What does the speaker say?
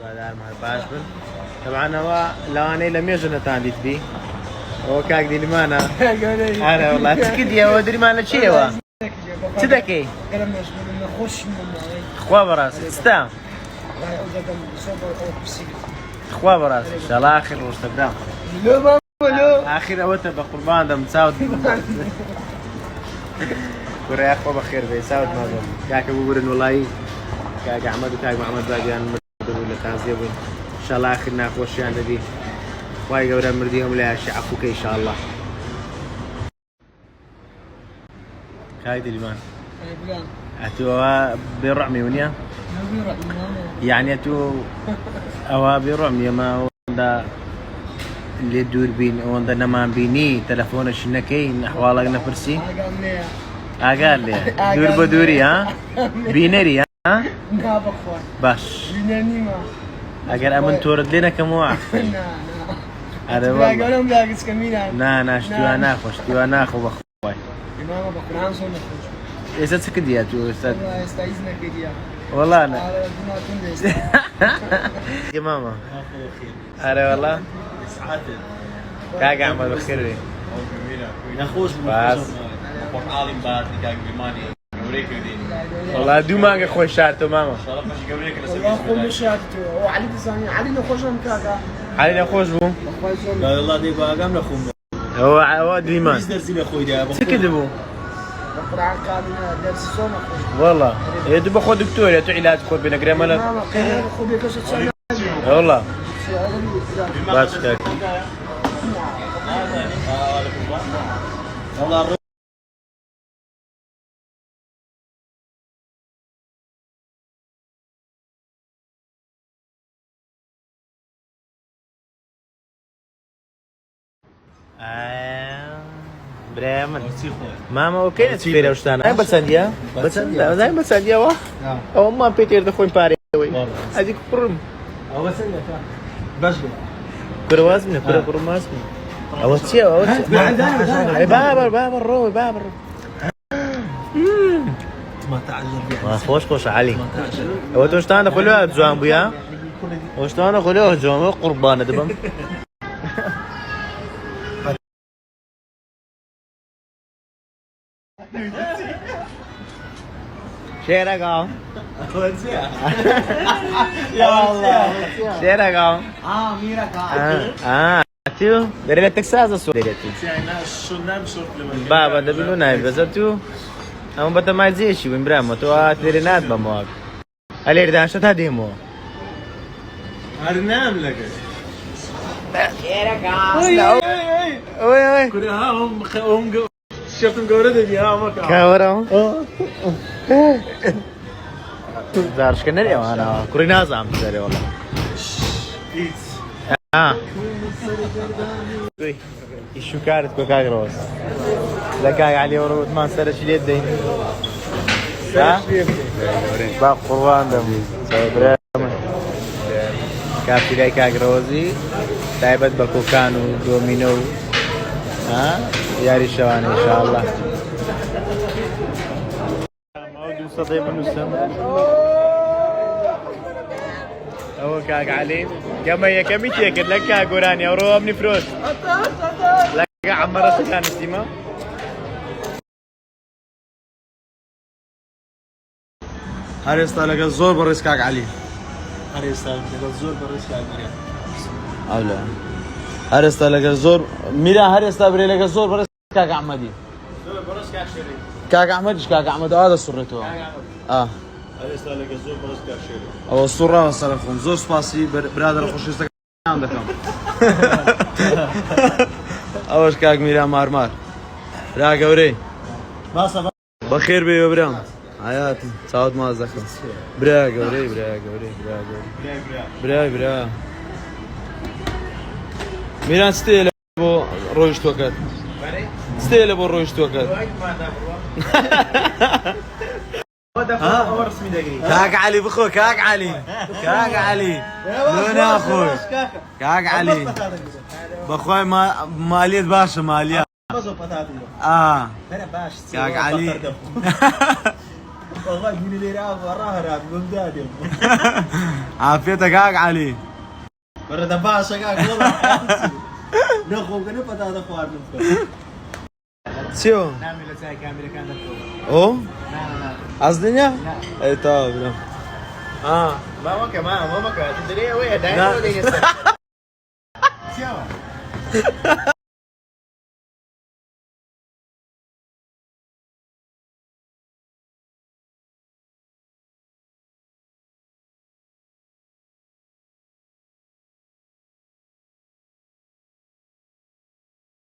هذا باش بن طبعا هو لو انا لم يجن تانديت بي هو كاك دي لمانا انا والله تكد يا ودري مانا شي هو تدكي نخش خوا براس ستا خوا براس ان شاء الله اخر وستبدا لا ما لا اخر اوت بقربان دم ساود كوريا اخو بخير في ساود ما دم كاك بقول والله كاك احمد وكاك محمد باقيان ولا تعزيه ان شاء الله اخرنا خوش يعني دي واي قبل مرديهم لا شعفوك ان شاء الله كايد اليمان اتو برعمي ونيا يعني اتو او برعمي ما وندا اللي دور بين وندا نما بيني تلفون شنكي احوالك نفرسي قال لي دور بدوري ها بينري ها باش بينري ما اگر امن تورد لنا كموع هذا والله قالهم لا قص كمينا نا اشتوا ناخو بخوي امام بقران صون نخش اذا سكديات استاذ والله استعيذنا كديا والله انا يا ماما هذا والله سعادة كاك احمد بخير نخوش بس عالم بعد كاك بماني والله دو مانجا خوش شارتو ماما والله خوش شاتو وعلي تزاني علي نخش كاكا علينا خوش بو لا والله دي بقى قام نخوم هو ديمان بس درسي اخوي ده سكدبو القرآن كان درس صوم اخوي والله يا دوب اخو دكتور يا تو علاج خذ بين قريمه ماما قال اخو بيكش تصنع والله بس كاك والله بريمن ماما اوكي تفير وشتانا هاي بسنديا بسنديا زي بسنديا وا او ما بيتير ده خوين باري هذيك قرم او بسنديا باش كرواز من كرواز من او تشي او بابر روي بابر ما تعجل ما خوش علي هو توشتانا خلوها زوان بيا وشتانا خلوها زوان قربانه دبم شيرك اهو يا الله شيرك اهو ميرك تيو دري تكساس سو دري شو نام شو بابا ده بيقولوا نايف بس تو هم بتا ما زيشي وين برامو تو ترينات بمواك عليه ده شو تهديمو ارنام لك شيرك اهو اوي كل هم شفتم قورده بيها ما كان كاورا زارش كنري انا كورينا زعم تري والله شو كارت كوكاك روز لك علي ورود ما سرش اليدين ها باق قربان دم سيبرام كافي لك كاك روزي تايبت بكوكانو دومينو ها ياري شوان ان شاء الله موجود صديق نسم هو كاك علي كما هي كميتي لك كاك قراني ورو من فروس لك عمر سكان السيما هرستا لك الزور بريس كاك علي هرستا لك الزور بريس كاك مريم اولا هرستا لك الزور ميرا هرستا بري لك الزور بريس كاك احمدي زور بريس كاك شيري كاك احمد كاك احمد هذا صرته هرستا لك الزور بريس كاك شيري او الصورة والسلفون زور سباسي برادر خوش استك عندكم اول كاك ميرا مارمار راك اوري باسا بخير بي ابراهيم حياتي سعود ما ذكر براك اوري براك ميران ستيل بو رويش توكل ستيل بو رويش توكل كاك علي بخو كاك علي لون اخوي كاك علي بخوي مالية باشا مالية كاك علي والله جيني لي راب وراها راب قمدادي عافيتك هاك علي مرة دفع شقاق والله نخو كنا بدا دفع نفكر شو نعمل ساي كاميرا كانت او لا قصدني اي طب لا ما كمان ما تدري وين لا. دايما